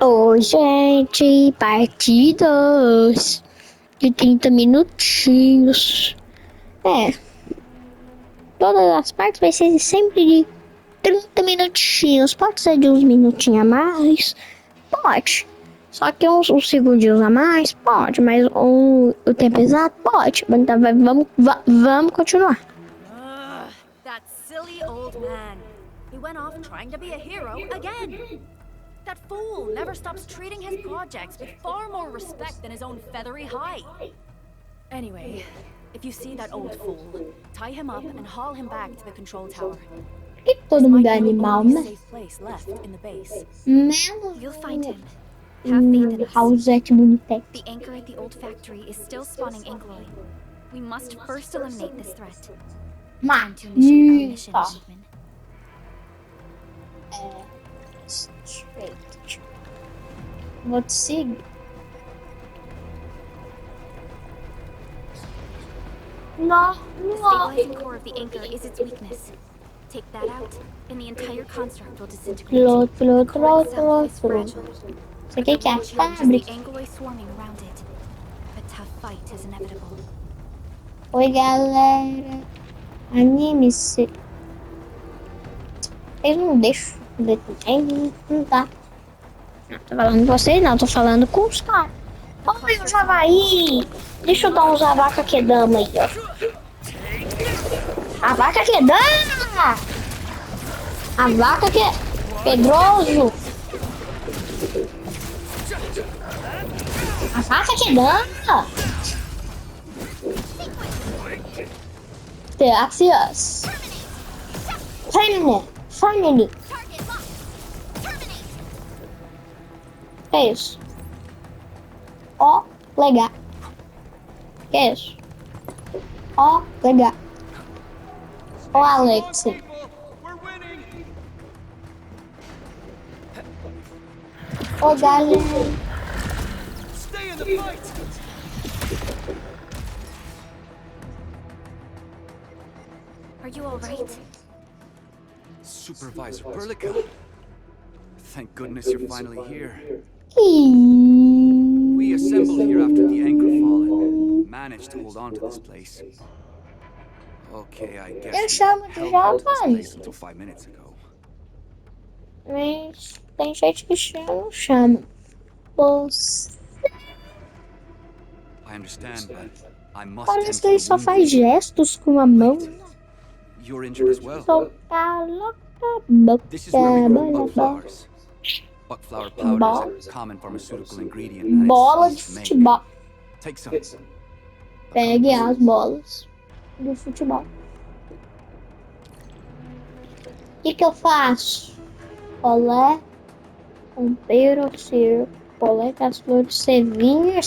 Oi, gente, partidas de 30 minutinhos. É, todas as partes vai ser sempre de 30 minutinhos. Pode ser de uns minutinhos a mais? Pode. Só que uns segundinhos a mais? Pode. Mas o tempo exato? Pode. Então vamos continuar. Ugh, that silly old man. He went off trying to be a hero again. That fool never stops treating his projects with far more respect than his own feathery hide. Anyway, if you see that old fool, tie him up and haul him back to the control tower. Que todo mundo é animal, né? Safe place left in the base. Menos You'll find him. Have faith in us. Raulzete Bonitec. The anchor at the old factory is still spawning Ankloi. We must first eliminate this threat. Time to initiate our mission, Goodman. Straight. Vou te seguir. No. The stabilizing core of the anchor is its weakness. Take that out, and the entire construct will disintegrate. The core itself is fragile. Isso aqui que é a The fábrica. Ankloi swarming around it. A tough fight is inevitable. Oi, galera. Anime-se. Eu não deixo não tá. Não tô falando com vocês, não. Tô falando com os caras. Oi, o Javaí. Deixa eu dar uns avaca que dama aí, ó. A vaca que dama. A vaca que é pedroso. A vaca que dama. Gracias. Finally. É isso. Ó, legal. Que é isso? Ó, legal. Ó, Alex. Ó, galera. Are you all right? Supervisor Perlica. Thank goodness you're finally here. We assembled here after the anchor fall and managed to hold on to this place. Okay, I guess Eu we chamo de held on to this Javaí. place until 5 minutes ago. Mas tem gente que chama. Você. I understand, but I must tend Parece to que ele the só wounded. faz gestos com a mão. You're injured as well. Só cala a boca. This is where we grow Bola, buck flowers. Buck flower powder is a common pharmaceutical ingredient and bola it's de easy to make. futebol. Take some. Pegue as bolas do futebol. O que eu faço? Colé, pompeiro, circo, coleta as flores, servindo,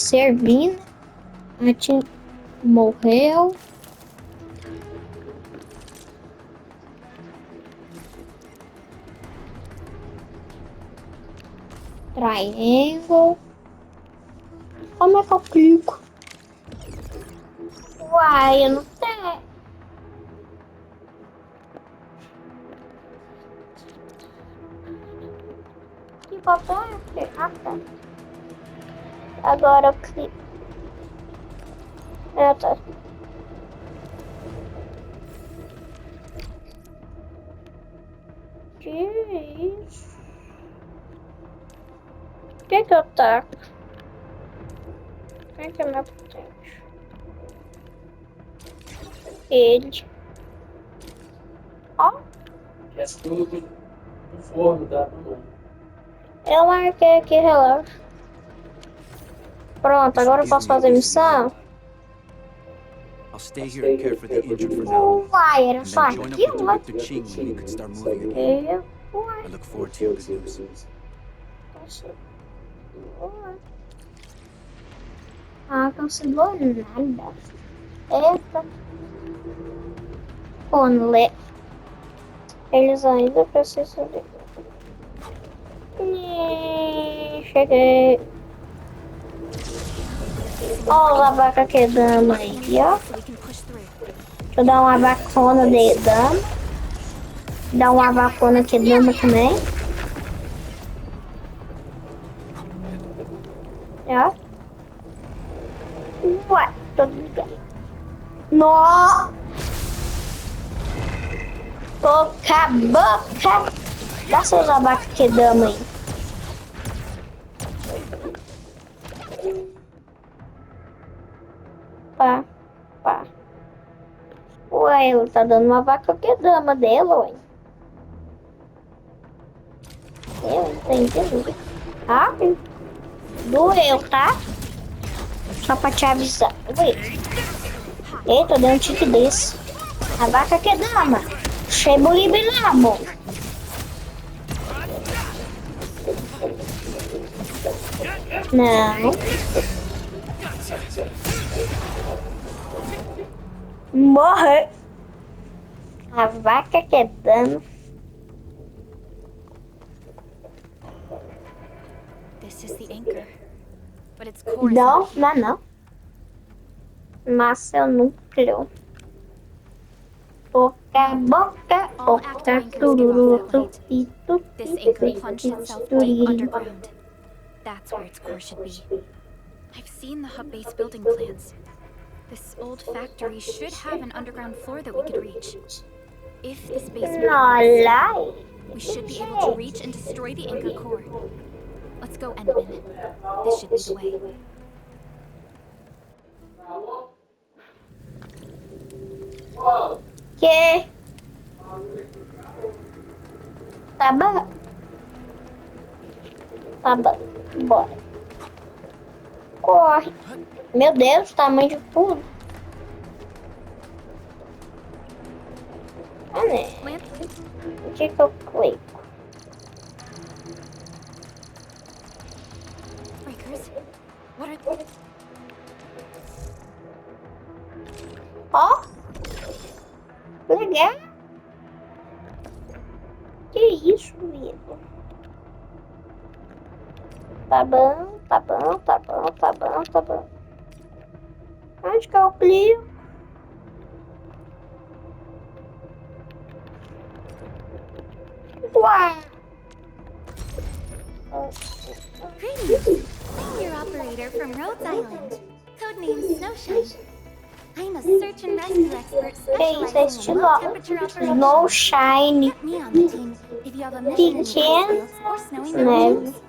morreu. Triangle. Como é que eu clico? Uai, eu não tenho. Que botão é esse? Ah, tá. Agora eu clico. Ah, tá. Que isso? O que eu taco? Quem que é meu potente? Ele. Ó. É tudo do forno da mamãe. Eu marquei aqui relógio. Pronto, agora eu posso fazer missão? I'll stay here and care for the injured for now. Uai, era And só then join up with aquilo, né? Director Ching when you can start moving again. Uai. I look forward to your good news. Ah, cancelou nada. Eita. Onle. Eles ainda precisam de... Cheguei. Ó, a vaca que dama aí, ó. Deixa eu dar uma vacona de dama. Dar uma vacona que dama também. Ó. Ué, tô ligado. Nó! Toca a boca! Dá seus abacos que dama aí. Pá, pá. Ué, ela tá dando uma vaca que dama dela, ué. Eu não tô entendendo. Ah, doeu, tá? Só pra te avisar. Ué. Eita, deu um tique desse. A vaca que dama. Chego liberamo. Não. Morre. A vaca que dama. This is the anchor. But its core is Não, not não, não. Massa núcleo. Boca a boca. All Boca active anchors give tururu. off that light. Tupi, tupi, This anchor plunged itself deep underground. That's where its core should be. I've seen the hub base building plans. This old factory should have an underground floor that we could reach. If this basement works, Olha. we should be able to reach and destroy the anchor core. Let's go, Endman. This should be the way. Que? Tá bom. Tá bom. Bora. Corre. Meu Deus, tamanho de tudo. Ah, né? O que eu clico? Breakers? What are... Ó. Legal. Que isso, vida? Tá bom, tá bom, tá bom, tá bom, tá bom. Onde que eu clico? Uau! Greetings! I'm your operator from Rhodes Island, codenamed Snowshine. I'm a search and rescue expert Que isso, specializing in low temperature operations. Snow Shine. Get me on the team if you have a mission in Pequeno ice fields or snowy neve. mountains.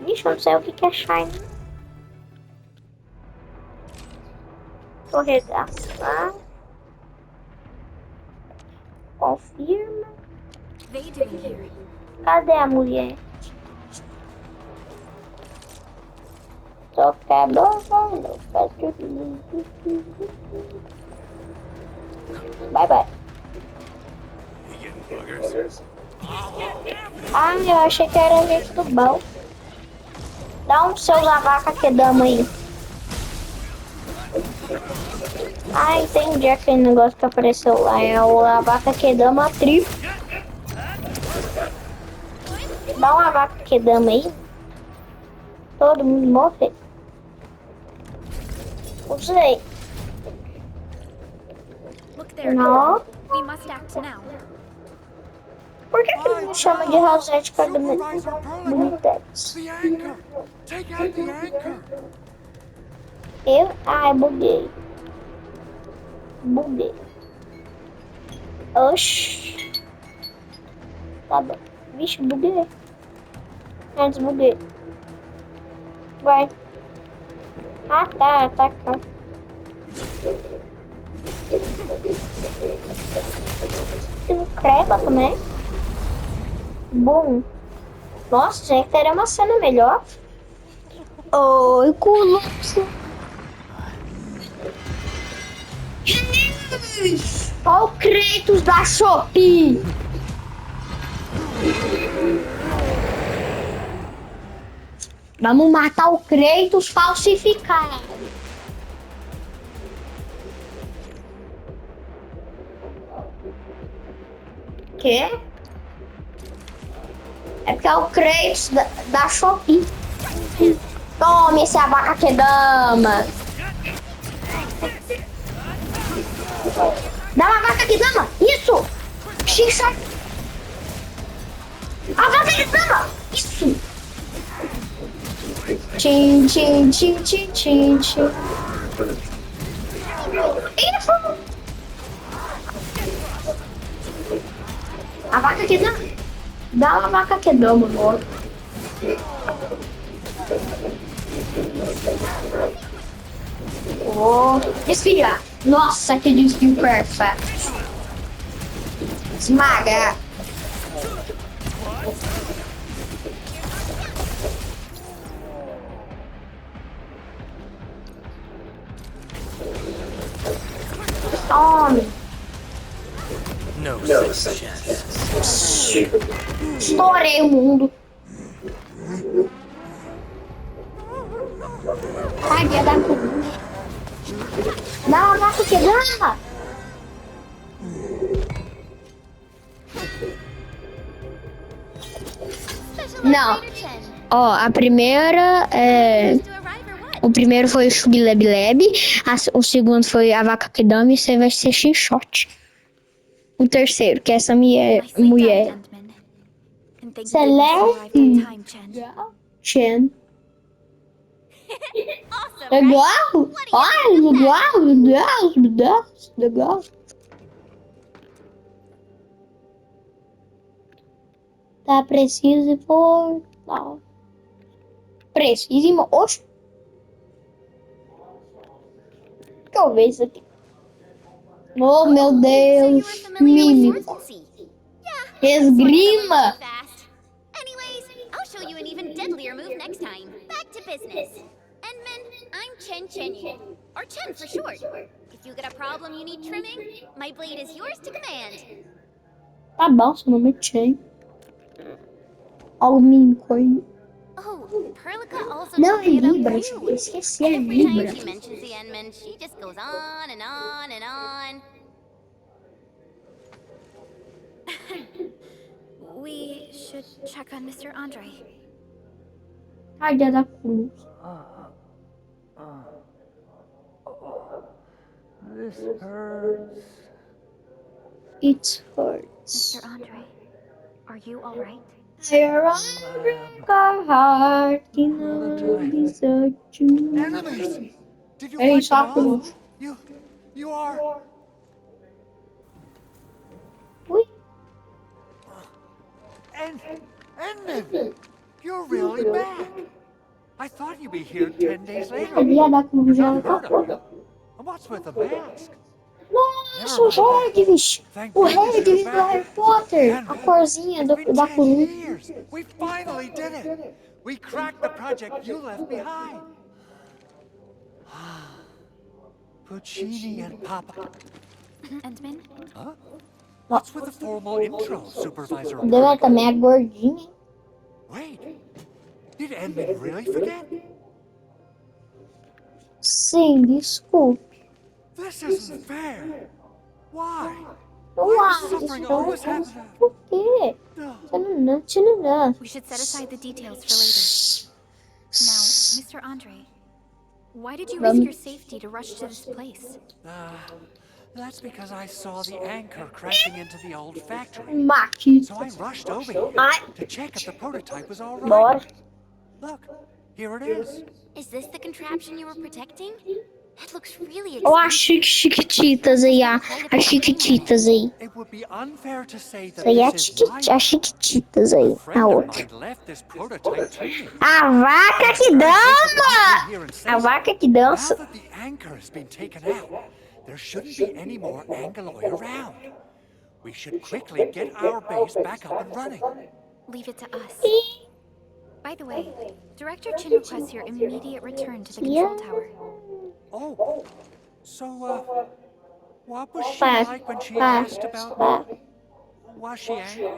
Vixe, eu não sei o que é Shine. Vou regaçar. Confirma. They doing here? Cadê a mulher? Toca a boca. Bye, bye. Ah, eu achei que era gente do bom. Dá um seus a vaca que dama aí. Ah, entendi aquele negócio que apareceu lá. É a vaca que dama triplo. Dá uma vaca que dama aí. Todo mundo morre. Usei. Look there. Não. We must act now. Por que ele me chama de Rosette para Bonitex? The anchor! Take out the anchor! Eu? Ai, buguei. Buguei. Oxi. Tá bom. Vixe, buguei. Antes buguei. Vai. Ah, tá. Tá cá. Tem creba também. Bom. Nossa, já teria uma cena melhor. Oi, Colosso. Olha o Kratos da Shopee. Vamos matar o Kratos falsificado. Quê? É porque é o Kratos da Shopee. Tome esse abaca que dama. Dá uma vaca que dama. Isso. Xixa. A vaca que dama. Isso! Tchim, tchim, tchim, tchim, tchim, tchim. Isso! A vaca que dá. Dá uma vaca que dá, amor. Oh, desfia. Nossa, que desfio perfeito. Esmaga. Tome. No such chance. Estourei o mundo. Ai, da puta. Dá uma vaca que dá. Não. Ó, a primeira é... O primeiro foi o Chubileb-Leb, o segundo foi a vaca que dama e você vai ser Xinshot. O terceiro, que é essa mulher. Celeste. Chen. Legal? Ai, legal. Tá preciso e for. Tá. Preciso. Oxe. Deixa eu ver isso aqui. Oh, meu Deus. Mímico. Esgrima. Anyways, I'll show you an even deadlier move next time. Back to business. Endman, I'm Chen Chenyu, or Chen for short. If you get a problem you need trimming, my blade is yours to command. Tá bom, seu nome é Chen. Olha o mímico aí. Oh, Perlica also Não, told é me about Libra. you. Eu esqueci, é Every time Libra. she mentions the Endman, she just goes on and on and on. We should check on Mr. Andre. Ai, dia da cruz. This hurts. It hurts. Mr. Andre, are you all right? You're a heart in a desert. Enemies! Did you Ei, fight só a them off? cruz. You are... Ui. Endman! You're really back! I thought you'd be here 10 days later. A dia da cruz já Not tá heard of you. And what's with the mask? Nossa, o Hagrid! O Hagrid do Harry Potter! A corzinha It's been da 10 cruz. years. We finally did it. We cracked the project you left behind. Puccini and Papa. Endman? Huh? What's with the formal intro, Supervisor? Deu também a gordinha, hein? Wait, did Endman really forget? Sim, desculpe. This isn't fair. Why? Uai, suffering isso always não happen? por quê? Tchananã. We should set aside the details for later. Now, Mr. Andre, why did you risk your safety to rush to this place? That's because I saw the anchor crashing into the old factory. Mate. So I rushed over here Ai, to check if the prototype was all bora. right. Look, here it is. Is this the contraption you were protecting? It looks really Ó, expensive. as chiquititas aí, as chiquititas aí. It would be unfair to say that Isso aí é this is mine. as chiquititas aí. A A friend of outra. mine left this prototype to me. A vaca que dama! Here and say A so. vaca que Now dança. that the anchor has been taken out, there shouldn't be any more Angaloi around. We should quickly get our base back up and running. Leave it to us. By the way, Director Chin requests your immediate return to the control tower. Oh, so, what was she Back, like when she back, asked about back. me? Was she angry?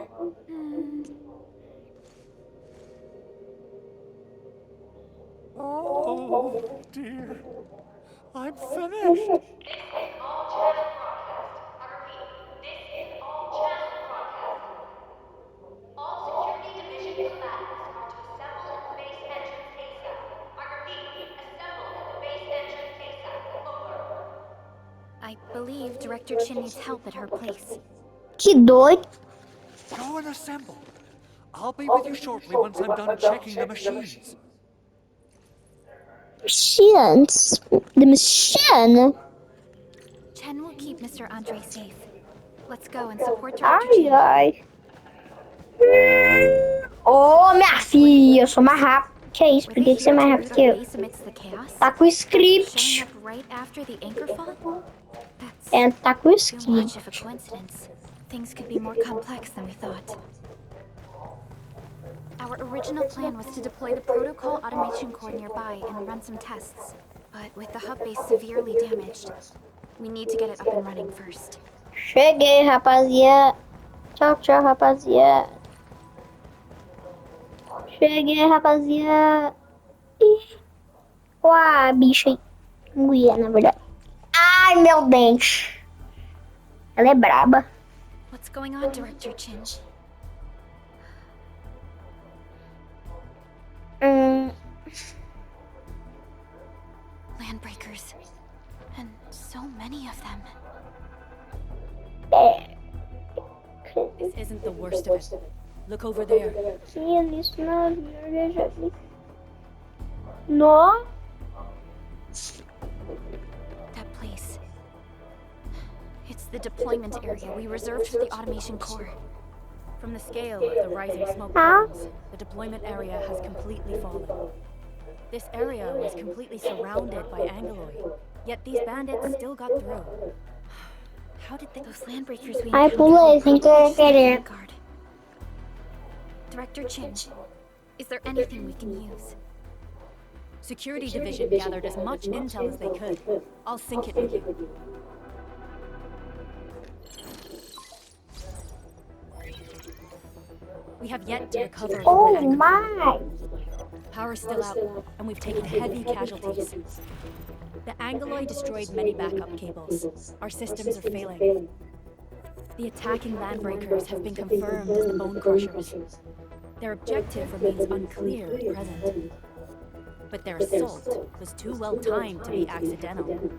Oh, dear. I'm finished. I believe Director Chin needs help at her place. Que doido. Go and assemble. I'll be with you shortly once I'm done checking the machines. Machines. The machine. Chen will keep Mr. Andre safe. Let's go and support Director Ai, Chen. ai. Ô, minha filha, eu sou mais rápido. Que é isso? Por que você é mais rápido que eu? Base amidst the chaos? Tá com Showing script. up right after the anchor fall? That's É, tá com too script. much of a coincidence. Things could be more complex than we thought. Our original plan was to deploy the protocol automation core nearby and run some tests. But with the hub base severely damaged, we need to get it up and running first. Cheguei, rapaziada. Tchau, tchau, rapaziada. Cheguei, rapaziada. Ih. Uau, bicho aí. Mulher, na verdade. Ai, meu dente. Ela é braba. What's going on, Director Chen? Landbreakers. And so many of them. This isn't the worst of it. Look over there. Isso não, eu já vi. No. That place. It's the deployment area we reserved for the automation core. From the scale of the rising smoke columns, the deployment area has completely fallen. This area was completely surrounded by Angaloid, yet these bandits still got through. How did they... Those landbreakers we Ai, pulei sem querer. Guard. Director Chen, is there anything we can use? Security Division gathered as much intel as they could. I'll sync it with you. We have yet to recover Oh from Angaloid. my. Power's still out, and we've taken heavy casualties. The Angaloid destroyed many backup cables. Our systems are failing. The attacking landbreakers have been confirmed as the Bone Crushers. Their objective remains unclear at present. But their assault was too well timed to be accidental.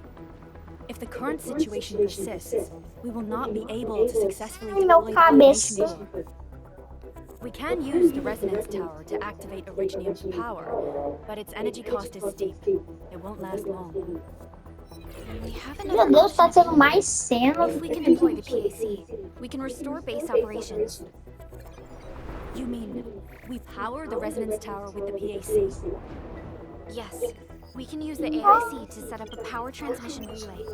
If the current situation persists, we will not be able to successfully deploy the automation core. We can use the resonance tower to activate Originium's power, but its energy cost is steep. It won't last long. We have Meu another Deus, tá option. tendo mais cena. If we can deploy the PAC, we can restore base operations. You mean we power the resonance tower with the PAC? Yes, we can use the AIC to set up a power transmission relay.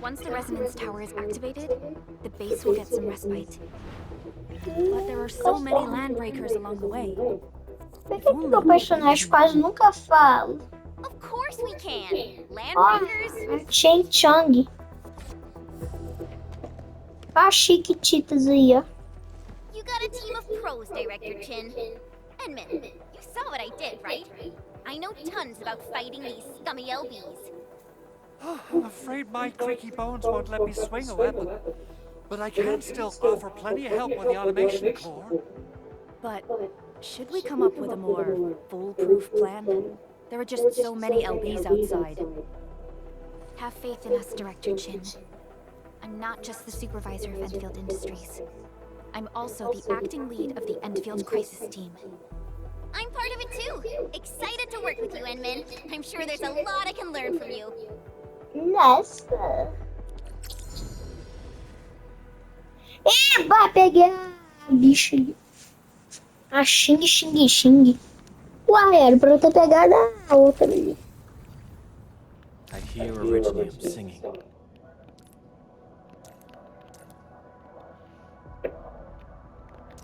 Once the resonance tower is activated, the base will get some respite. But there are so many landbreakers along the way. Por que meu personagem quase nunca fala? Of course we can. Ó, Landbreakers. Chen Chang. Ó, chiquititas aí, ó. You got a team of pros, Director Chin. Edmund, you saw what I did, right? I know tons about fighting these scummy LBs. I'm afraid my creaky bones won't let me swing a weapon. But I can still offer plenty of help with the automation core. But should we come up with a more foolproof plan? There are just so many LBs outside. Have faith in us, Director Chin. I'm not just the supervisor of Endfield Industries. I'm also the acting lead of the Endfield Crisis Team. I'm part of it too. Excited to work with you, Edmund. I'm sure there's a lot I can learn from you. Nossa. Eba, peguei a bicha ali. A xing. Uai, era pra eu ter pegado a outra ali. I hear Originium singing.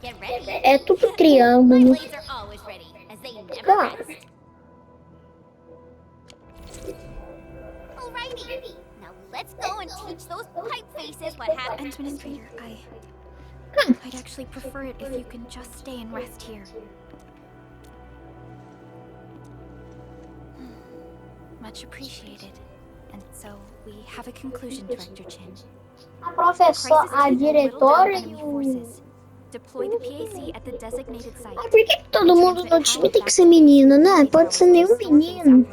Get ready. É tudo My triângulo. blades are always ready, as they never rest. Alrighty. Now let's go and teach those pipe faces what happened. Administrator, I'd actually prefer it if you can just stay and rest here. Much appreciated. And so, we have a conclusion, Director Chin. A professora, a diretora e o... Deploy the PAC at the designated site. Mas por que todo mundo no time tem que ser menina, né? Pode ser nenhum menino.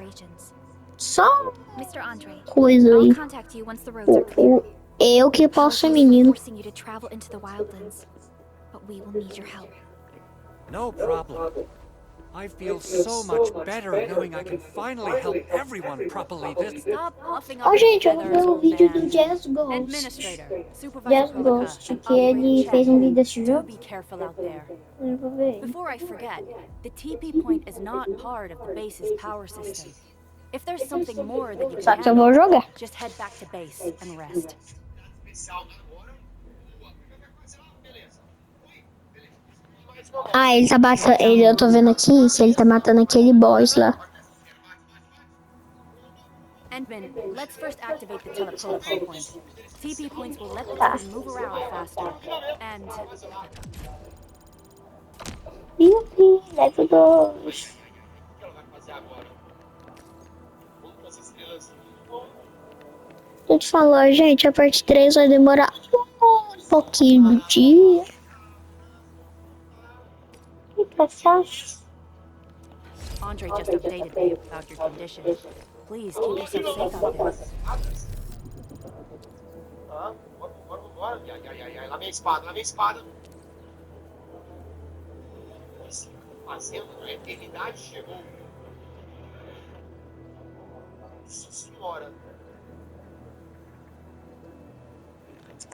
Só Mr. Andre, coisa aí. I'll contact you once the roads are clear. Eu que posso ser menino. Forcing you to travel into the wildlands, but we will need your help. No problem. I feel so much better knowing I can finally help everyone properly this... Stop puffing Ó, up your gente, eu vi feathers, o old vídeo do man. Jazz Ghost. Administrator, Supervisor Jazz Prolica, Ghost, que Operator ele Chen. fez um vídeo desse Do jogo. be careful out there. Eu vou ver. Before I forget, the TP point is not part of the base's power system. If there's something more that you can Só que eu vou handle, jogar. just head back to base and rest. Ah, ele tá matando. Eu tô vendo aqui se ele tá matando aquele boss lá. Endman, let's first activate the teleprotocol point. TP points will let the Tá. team move around faster. And Yupi, level 2. Eu te falo, gente, a parte 3 vai demorar um pouquinho de dia. E tá fácil. Andre just updated me about your condition. Please keep yourself safe out there. Bora. Ai. Lá vem a espada. Fazendo, a eternidade chegou. Nossa senhora.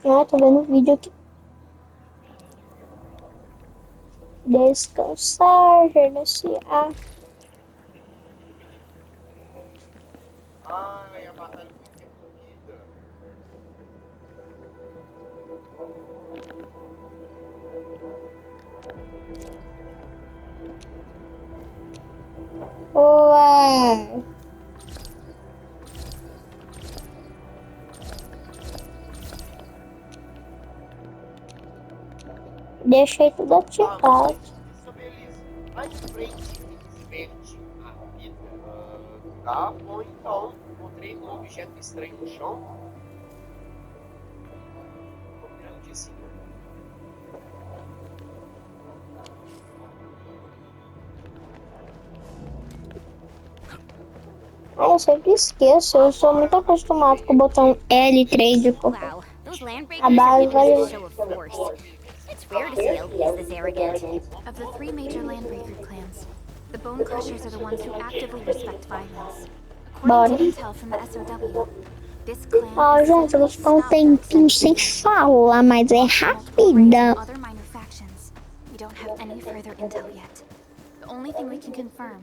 Ah, tô vendo o vídeo aqui. Descansar, gerenciar. Ai, a batalha foi interrompida. Ué. Deixei tudo ativado. Mais de frente, simplesmente a vida. Tá bom, então. Encontrei um objeto estranho no chão. Grande assim. Eu sempre esqueço, eu sou muito acostumado com o botão L3 de Wow, those land A base breakers are giving vai... us a show of force. It's rare to see LPs this arrogant. Of the 3 major landbreaker clans, the Bone Crushers are the ones who actively respect violence. According to intel from the SOW, this clan Ó, has gente, eu vou slowly ficar um stopped tempinho sem accepting falar, mas é rapidão. other minor factions. We don't have any further intel yet. The only thing we can confirm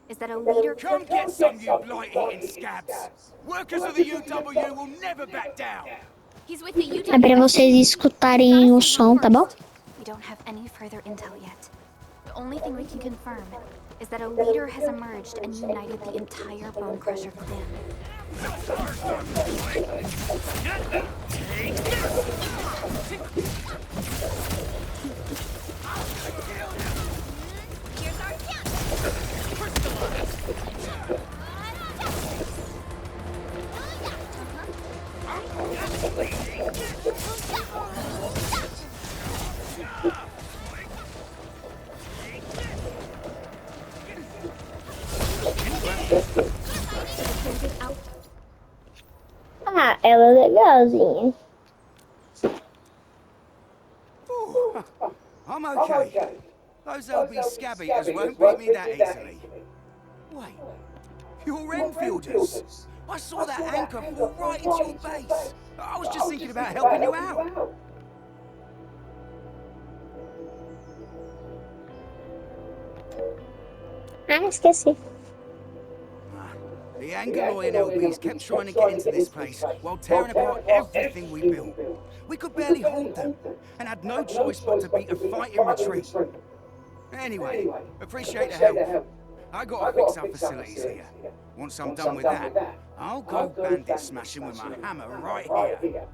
is that a leader... Come get some, you blight-eating scabs! Workers of the UW will never back down! He's with the UW. É pra vocês escutarem o som, tá bom? We don't have any further intel yet. The only thing we can confirm is that a leader has emerged and united the entire Bone Crusher clan. Here's our chance. Ah, ela é legalzinha. I'm okay. Those LB scab eaters won't beat me that easily. Wait, you're Enfielders. I saw that anchor fall right into your base. I was just thinking about helping you out. Ah, esqueci. The Angaloyan LBs kept trying to get into this place while tearing apart everything we built. We could barely hold them, and had no choice but to beat a fighting retreat. Anyway, appreciate the help. I gotta fix our facilities here. Once I'm done with that, I'll go bandit smashing with my hammer right here.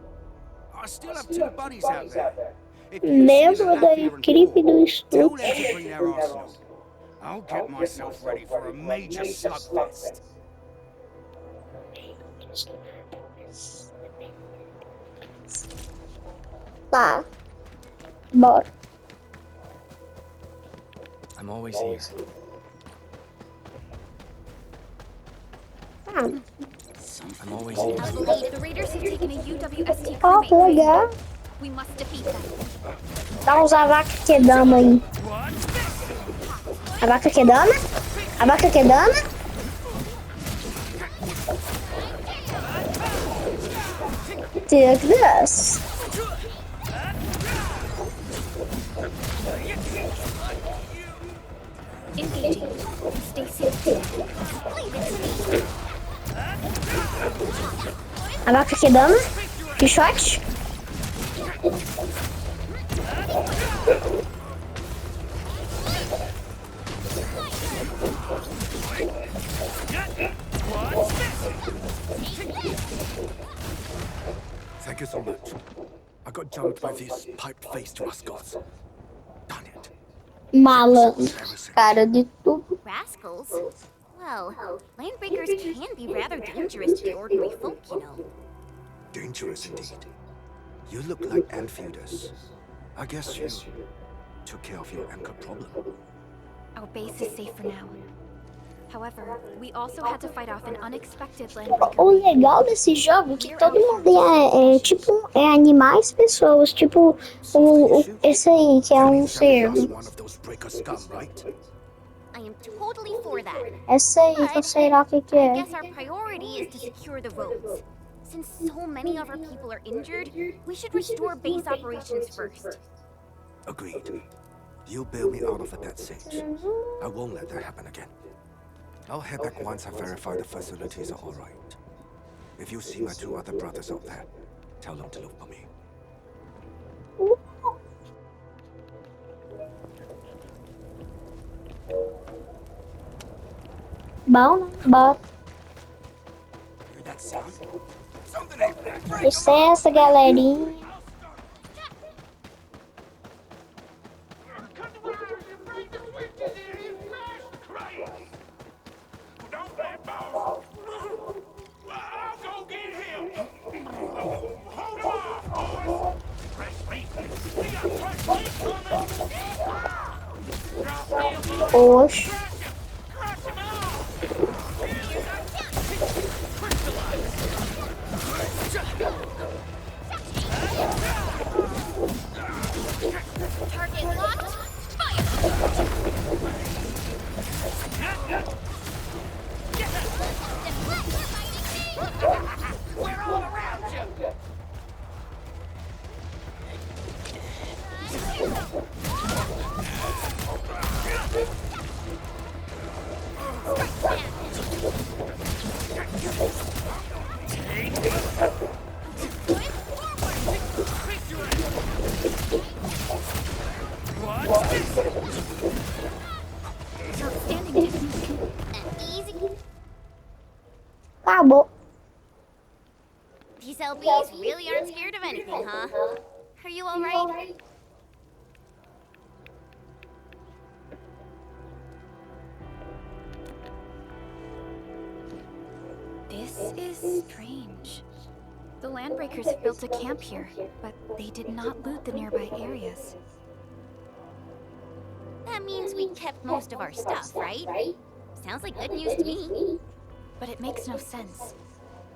I still have 2 buddies out there. If you see Lembro them da out here and equipe do tell estúdio. them to bring their arsenal. I'll get myself ready for a major slugfest. Tá. Bora. I'm always here. Ah, I'm always here. I believe the raiders have taken a UWST ó, que crewmate. legal. We must defeat them. Dá uns avaquedama aí. What? A vaca que dama? A vaca que dama? Take this. Engaging. Stay safe. A vaca que dama? Que shot? Thank you so much. I got jumped by these pipe-faced rascals. Darn it. Malandro. Cara de tudo. Rascals? Well, landbreakers can be rather dangerous to the ordinary folk, you know. Dangerous indeed. You look like Enfielders. I guess you took care of your anchor problem. Our base is safe for now. However, we also had to fight off an unexpected landbreaker. O legal desse jogo é que todo mundo é tipo animais, pessoas, tipo esse aí que é um cervo. I am totally for that. Essa aí que eu sei lá o que I é. guess our priority is to secure the roads. Since so many of our people are injured, we should restore base operations first. Agreed. You bail me out of a death stage. I won't let that happen again. I'll head back once I verify the facilities are all right. If you see my 2 other brothers out there, tell them to look for me. Bom, né? Bora. Hear that sound? Something ain't right. Licença, galerinha. Oxe. Target locked. Fire! We're all around you! Acabou. These LBs really aren't scared of anything, huh? Are you alright? This is strange. The landbreakers built a camp here, but they did not loot the nearby areas. That means we kept most of our stuff, right? Sounds like good news to me. But it makes no sense.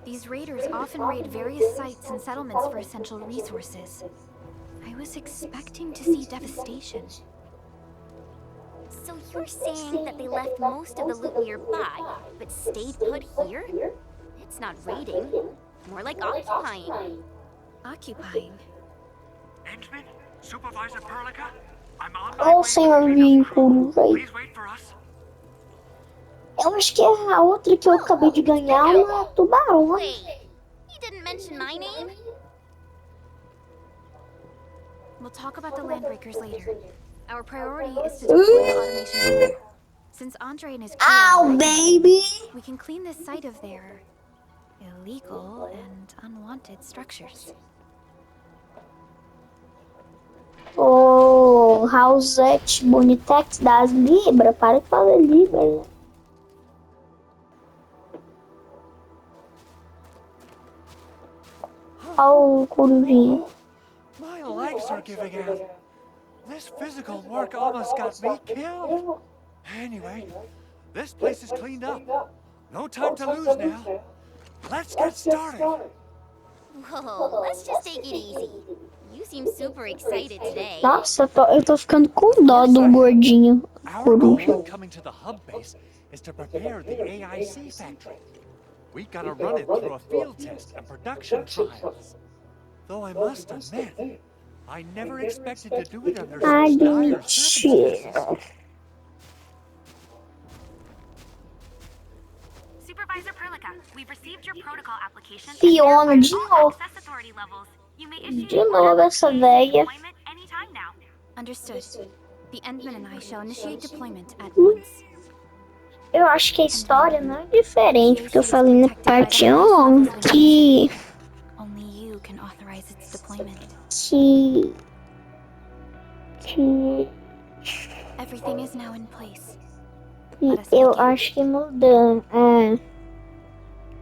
These raiders often raid various sites and settlements for essential resources. I was expecting to see devastation. So you're saying that they left most of the loot nearby, but stayed put here? It's not raiding, more like occupying. Occupying? Henchman? Supervisor Perlica? I'm on my Olha o way senhor to the vínculo, velho. Please wait for us. Eu acho que a outra que eu acabei de ganhar é uma tubarão. Wait, you didn't mention my name? We'll talk about the landbreakers later. Our priority is to deploy the automation here. Since Andre and his crew are Ow, ready, baby! we can clean this site of their illegal and unwanted structures. Ô, Rausete Bonitex das Libras. Para de falar Libra, né? Olha o corujinho. My legs are giving out. This physical work almost got me killed. Anyway, this place is cleaned up. No time to lose now. Let's get started. Whoa, let's just take it easy. You seem super excited today. Nossa, eu tô ficando com dó do gordinho. Our goal in coming to the hub base is to prepare the AIC factory. We gotta run it through a field test and production trials. Though I must admit, I never expected to do it under such dire circumstances. Supervisor Perlica, we've received your protocol application. Fiona de all novo. access authority levels. You may issue De novo essa velha. deployment anytime now. Understood. The Endman and I shall initiate deployment at once. Eu acho que a história não é diferente, porque eu falei na parte 1 que Only you can authorize its deployment. Everything is now in place. Eu acho que mudando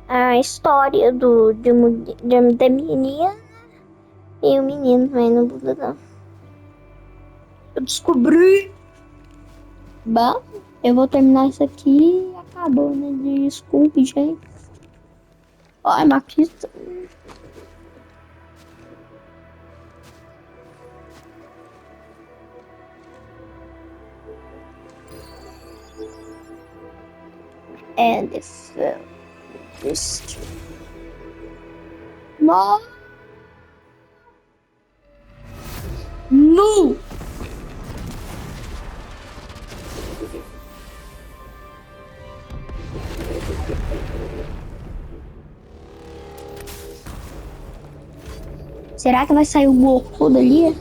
a história da menina e o menino, mas não muda não. Eu descobri. Bom, eu vou terminar isso aqui e acabou, né? Desculpe, gente. Ai, Maquista. Endfield. No. No. Será que vai sair o Goku dali?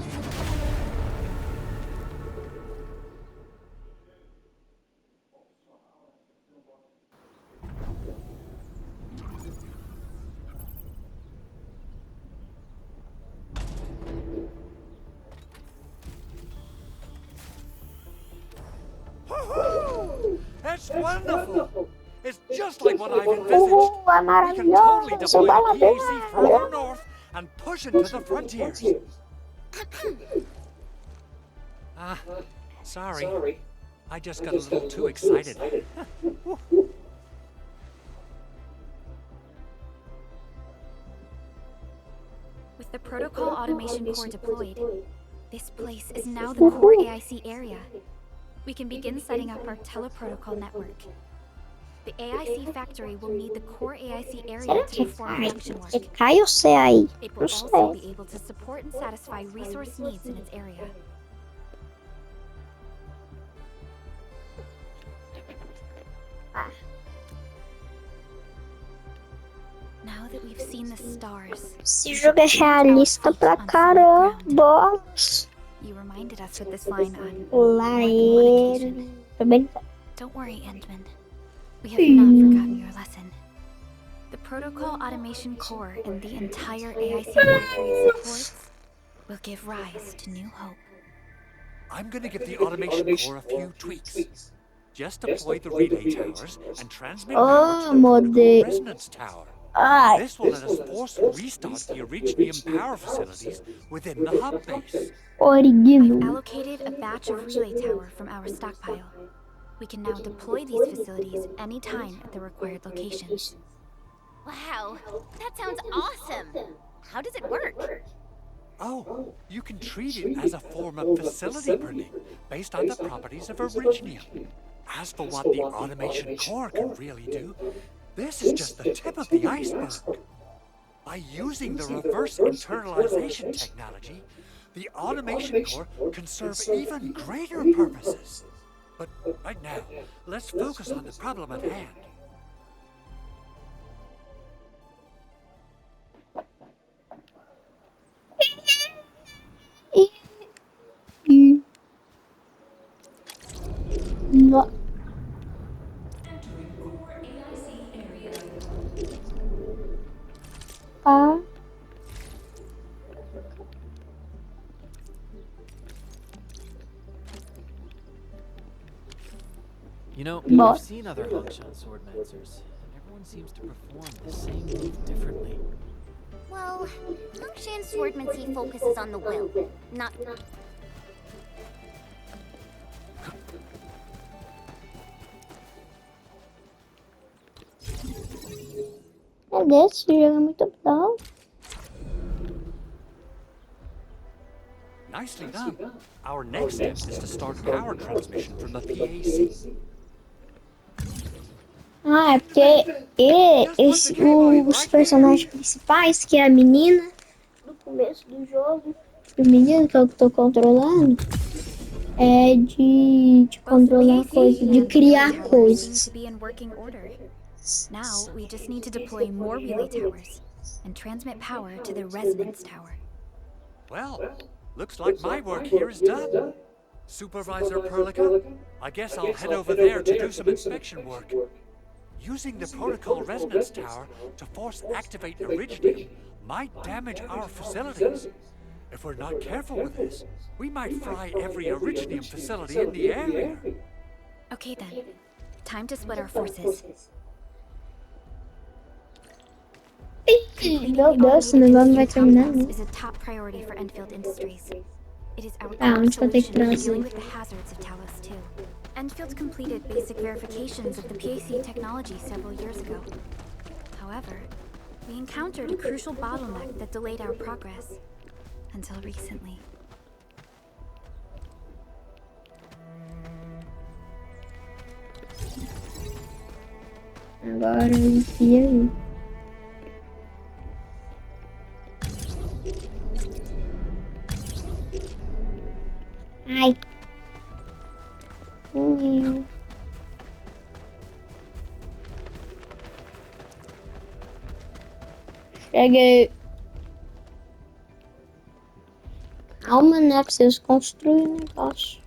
That's wonderful! It's just like what I've envisaged. É We can totally maravilhoso, eu deploy the PAC falo further north and push into the frontiers. Sorry. I just got a little too excited. With the Protocol Automation Core deployed, this place is now the core AIC area. We can begin setting up our teleprotocol network. The AIC factory will need the core AIC area to perform production work. Cai ou sai? It will also be able to support and satisfy resource needs in its area. Now that we've seen the stars, Esse jogo é realista pra caramba. you reminded us with this line on Lá ele. Também tá. Don't worry, Endman. We have not forgotten your lesson. The Protocol Automation Core and the entire AIC factory it supports will give rise to new hope. I'm gonna give the automation core a few tweaks. Just deploy the relay towers and transmit power to the protocol resonance tower. This will let us force restart the Originium power facilities within the hub base. I've allocated a batch of relay tower from our stockpile. We can now deploy these facilities anytime at the required locations. Wow, that sounds awesome. How does it work? Oh, you can treat it as a form of facility printing based on the properties of Originium. As for what the automation core can really do, this is just the tip of the iceberg. By using the reverse internalization technology, the automation core can serve even greater purposes. But right now, let's focus on the problem at hand. No. You know, I've seen other hookshot swordmancers, and everyone seems to perform the same move differently. Well, Hongshan Swordmancy focuses on the will, not... Esse jogo é muito bom. Nicely done. Our next step is to start power transmission from the PAC. Ah, é porque os personagens principais, que é a menina do começo do jogo, o menino que eu tô controlando, é de controlar coisas, de criar coisas. Now we just need to deploy more relay towers and transmit power to the resonance tower. Well, looks like my work here is done. Supervisor Perlica, I guess I'll head over there to do some inspection work. Using the protocol resonance tower to force activate Iridium might damage our facilities. If we're not careful with this, we might fry every Iridium facility in the area. Okay then, time to split our forces. Meu Deus, esse negócio não vai terminar, né? Is a top priority for Endfield Industries. It is our onde que eu tenho que solution to trazer? dealing with the hazards of Talos too. Endfield completed basic verifications of the PAC technology several years ago. However, we encountered a crucial bottleneck that delayed our progress. Until recently. Agora enfia aí. Ai. Cheguei. Calma, né? Preciso construir um negócio.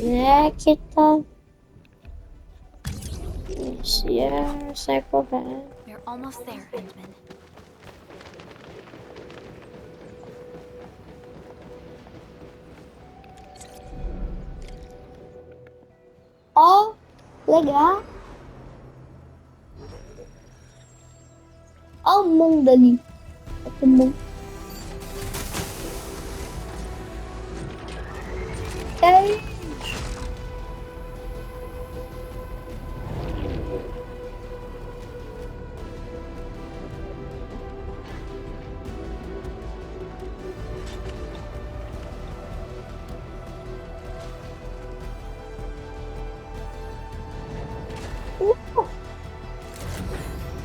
É que tá. Se é, sai correndo. We're almost there, Endman. Ó, legal. Ó o mundo ali. O mundo. É isso.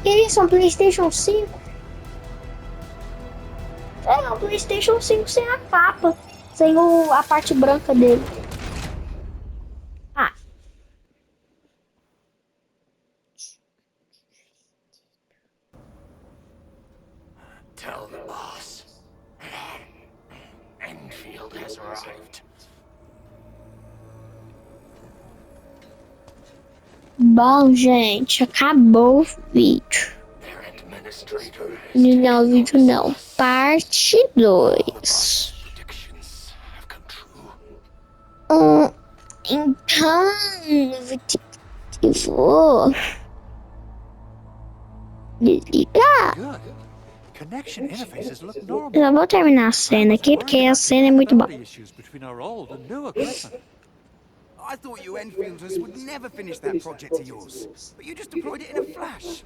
Que isso? Um PlayStation 5? É um PlayStation 5 sem a capa. Sem a parte branca dele. Ah. Tell the boss. Enfield has arrived. Bom, gente, acabou o vídeo. Não, o vídeo não. Parte 2. Então, vou desligar. Já vou terminar a cena aqui, porque a cena é muito boa. I thought you Enfielders would never finish that project of yours, but you just deployed it in a flash.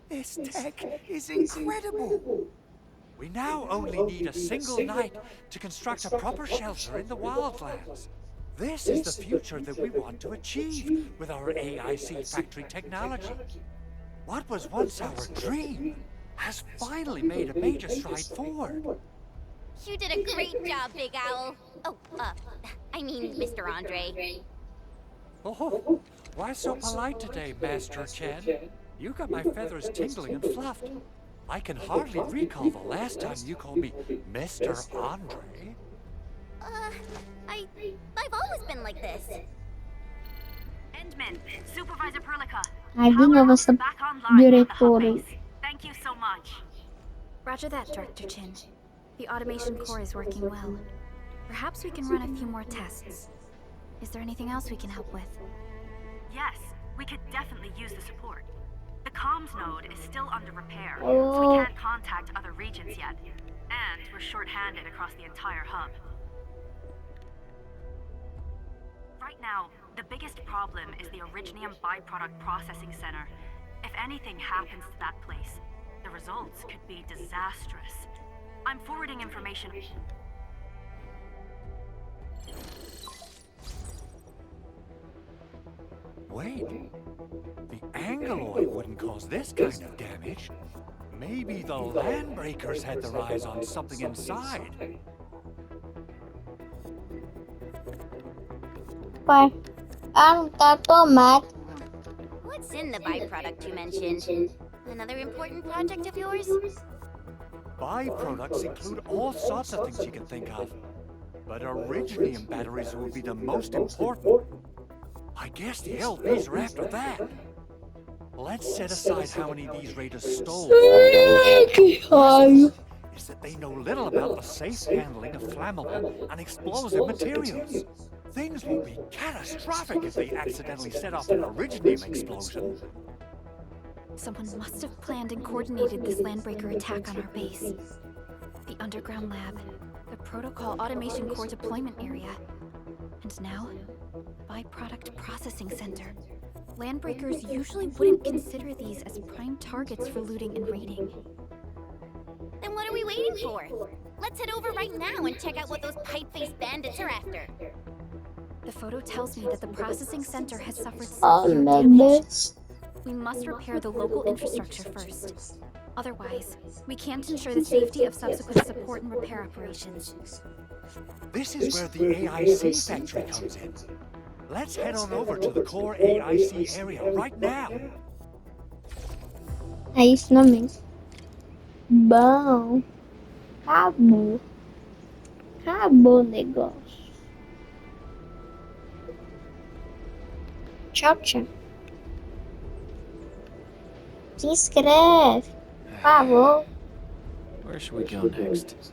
This tech is incredible. We now only need a single night to construct a proper shelter in the wildlands. This is the future that we want to achieve with our AIC factory technology. What was once our dream has finally made a major stride forward. You did a great job, Big Owl. Oh, I mean, Mr. Andre. Oh, why so polite today, Master Chen? You got my feathers tingling and fluffed. I can hardly recall the last time you called me Mr. Andre. I've always been like this. Endman, Supervisor Perlica. Ai, de novo essa diretora. Thank you so much. Roger that, Director Chin. The automation core is working well. Perhaps we can run a few more tests. Is there anything else we can help with? Yes, we could definitely use the support. The comms node is still under repair, so we can't contact other regions yet. And we're short-handed across the entire hub. Right now, the biggest problem is the Iridium byproduct processing center. If anything happens to that place, the results could be disastrous. I'm forwarding information. Wait. The Angoloid wouldn't cause this kind of damage. Maybe the Landbreakers had their eyes on something inside. Vai. Ah, não tá tomate. What's in the byproduct you mentioned? Another important project of yours? Byproducts include all sorts of things you can think of. But Originium batteries will be the most important. I guess the LVs are after that. Let's set aside how many of these raiders stole. Is that they know little about the safe handling of flammable and explosive materials. Things will be catastrophic if they accidentally set off an Originium explosion. Someone must have planned and coordinated this Landbreaker attack on our base. The underground lab, the protocol automation core deployment area, and now, the byproduct processing center. Landbreakers usually wouldn't consider these as prime targets for looting and raiding. Then what are we waiting for? Let's head over right now and check out what those pipe-faced bandits are after. The photo tells me that the processing center has suffered Oh, severe meu damage. Deus. We must repair the local infrastructure first. Otherwise, we can't ensure the safety of subsequent support and repair operations. This is where the AIC factory comes in. Let's head on over to the core AIC area right now. É isso não mesmo. Bom. Acabou. Acabou o negócio. Tchau, tchau. Se inscreve, por favor. Where should we go next?